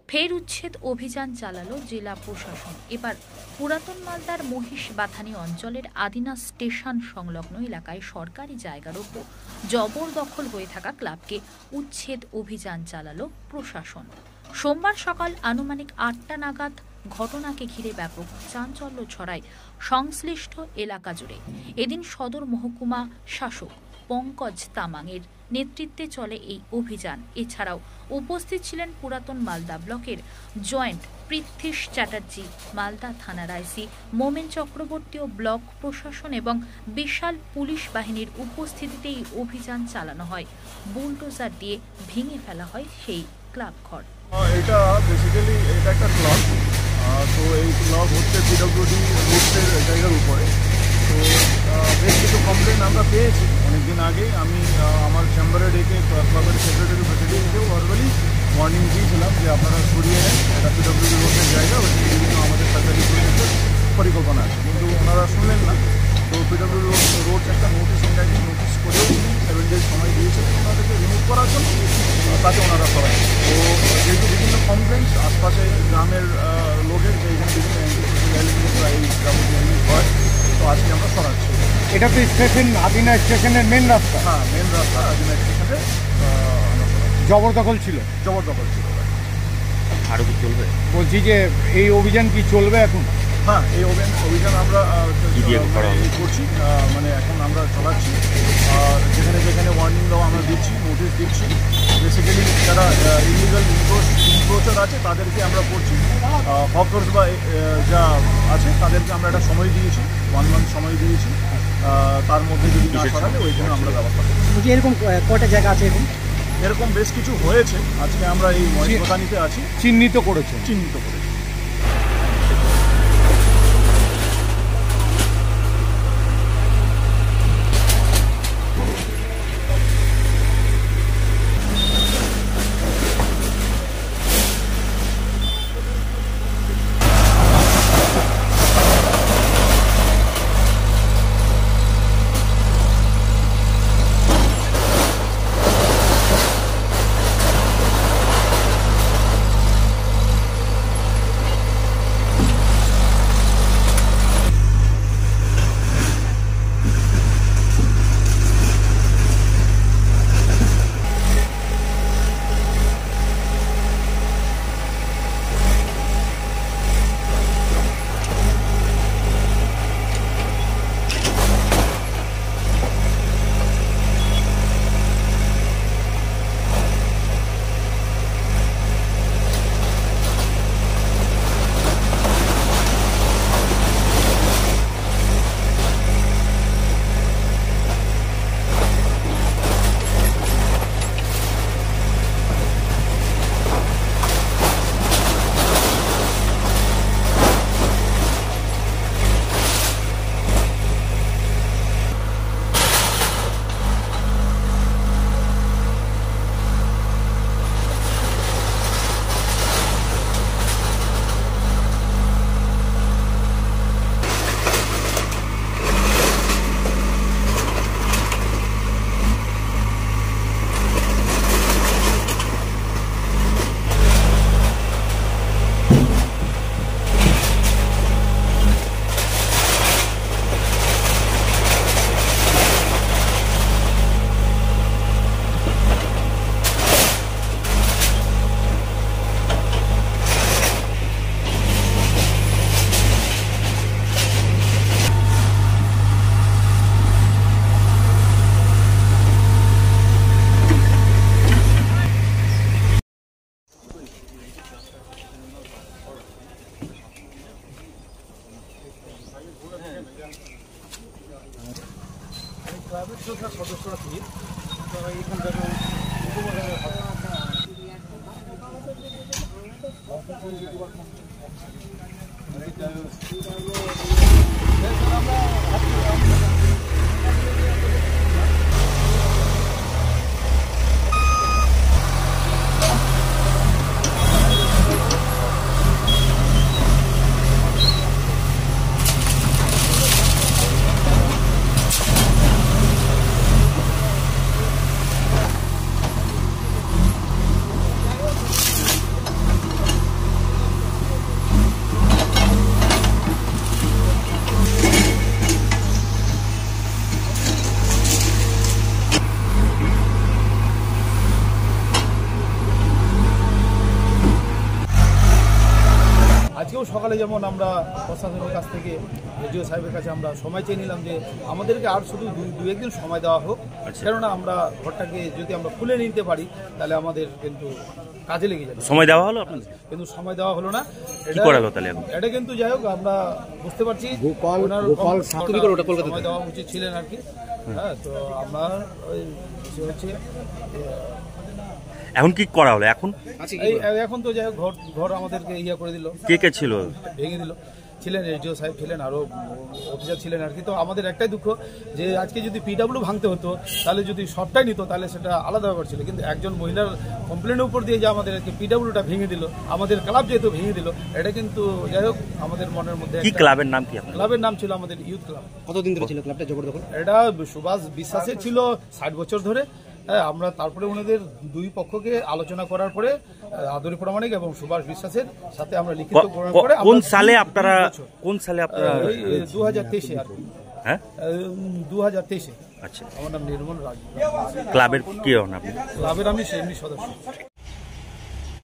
ফের উচ্ছেদ অভিযান চালালো জেলা প্রশাসন। এবার পুরাতন মালদার মহিষ বাথানি অঞ্চলের আদিনা স্টেশন সংলগ্ন এলাকায় সরকারি জায়গার ওপর জবরদখল হয়ে থাকা ক্লাবকে উচ্ছেদ অভিযান চালালো প্রশাসন। সোমবার সকাল আনুমানিক 8টা নাগাদ ঘটনাকে ঘিরে ব্যাপক চাঞ্চল্য ছড়ায় সংশ্লিষ্ট এলাকা জুড়ে। এদিন সদর মহকুমা শাসক পঙ্কজ তামাংয়ের নেতৃত্বে চলে এই অভিযান। এছাড়াও উপস্থিত ছিলেন পুরাতন মালদা ব্লকের জয়েন্ট পৃথ্বীশ চ্যাটার্জি, মালদা থানার আইসি মোমেন চক্রবর্তী ও ব্লক প্রশাসন এবং বিশাল পুলিশ বাহিনীর উপস্থিতিতে এই অভিযান চালানো হয়। বুলডোজার দিয়ে ভেঙে ফেলা হয় সেই ক্লাব ঘর। এটা বেসিক্যালি এটা একটা ক্লাব, তো এই ক্লাব হচ্ছে পিডব্লিউডি রোডের জায়গার উপরে। তো বেশ কিছু কমপ্লেন আমরা পেয়েছি অনেকদিন আগে। আমি আমার চেম্বারে ডেকে ক্লাবের সেক্রেটারি প্রেসিডেন্টকেও ভার্বালি ওয়ার্নিং দিয়েছিলাম যে আপনারা সরিয়ে নেন, এটা পিডব্লিউডি রোডের জায়গা, ওইখানে বিভিন্ন আমাদের সরকারি প্রজেক্টের পরিকল্পনা আছে, কিন্তু ওনারা শুনলেন না। তো পিডব্লিউডি রোড একটা নোটিশ ইন্ডাইটিং নোটিশ করেও 7 days সময় দিয়েছিলেন ওনাদেরকে রিমুভ করার জন্য, তাকে ওনারা করেন। তো যেহেতু বিভিন্ন কমপ্লেন্টস আশপাশে গ্রামের লোকের যে এখানে বিভিন্ন এই গ্রামে হয়, তো আজকে আমরা সরাচ্ছি। এটা তো স্টেশন আদিনা স্টেশনের মেন রাস্তা। হ্যাঁ, মেন রাস্তা আদিনা স্টেশনে জবরদখল ছিল। আরও কি চলবে? বলছি যে এই অভিযান কি চলবে এখন? হ্যাঁ, এই অভিযান আমরা করছি, মানে এখন আমরা চালাচ্ছি। আর যেখানে যেখানে ওয়ার্নিং দেওয়া আমরা দিচ্ছি, নোটিশ দিচ্ছি। বেসিক্যালি যারা ইলিগাল ইনক্রোচার আছে তাদেরকে আমরা করছি, হকার্স বা যা আছে তাদেরকে আমরা একটা সময় দিয়েছি, 1 month সময় দিয়েছি। তার মধ্যে যদি না সরালে ওই জন্য আমরা ব্যবস্থা করছি। এরকম কয়টা জায়গা আছে এরকম বেশ কিছু হয়েছে। আজকে আমরা এই মহিষ বাথানিতে আছি, চিহ্নিত করেছি। ক্লাবের সদস্যরা থেকে এখানকার আজকেও সকালে যেমন আমরা প্রশাসনের কাছ থেকে এডিও সাহেবের কাছে আমরা সময় চেয়ে নিলাম যে আমাদেরকে আর শুধু দু একদিন সময় দেওয়া হোক, কেননা আমরা ঘরটাকে যদি আমরা খুলে নিতে পারি তাহলে আমাদের কিন্তু কাজে লেগে যাবে। সময় দেওয়া হলো আপনাদের? কিন্তু সময় দেওয়া হলো না। কি করা হলো তাহলে এখন? এটা কিন্তু যাই হোক আমরা বুঝতে পারছি সময় দেওয়া উচিত ছিলেন আর কি। হ্যাঁ, তো আমার ওই বিষয় হচ্ছে এখন কি করা হলো এখন? এখন তো যাই হোক ঘর আমাদেরকে করে দিল। কে কে ছিল? ভেঙে দিল। ছিলেন এসডিও সাহেব ছিলেন, আরও অফিসার ছিলেন আর কি। তো আমাদের একটাই দুঃখ যে আজকে যদি পিডব্লিউ ভাঙতে হতো তাহলে যদি সবটাই নিত তাহলে সেটা আলাদা ব্যাপার ছিল, কিন্তু একজন মহিলার কমপ্লেনের উপর দিয়ে যে আমাদের পিডব্লিউটা ভেঙে দিল, আমাদের ক্লাব যেহেতু ভেঙে দিল, এটা কিন্তু যাই হোক আমাদের মনের মধ্যে। কি ক্লাবের নাম কি? ক্লাবের নাম ছিল আমাদের ইউথ ক্লাব। কতদিন ধরে ছিল ক্লাবটা জবরদখল? এটা সুভাষ বিশ্বাসের ছিল 60 বছর ধরে। হ্যাঁ, আমরা তারপরে ওনাদের দুই পক্ষকে আলোচনা করার পরে আদরি প্রামাণিক এবং সুভাষ বিশ্বাসের সাথে আমরা লিখিত করে কোন সালে আপনারা 2023-এ আর কি। হ্যাঁ, 2023-এ। আচ্ছা, আমার নাম নির্মল রাজ। ক্লাবের কি হন আপনি? ক্লাবের আমি সেমনি সদস্য।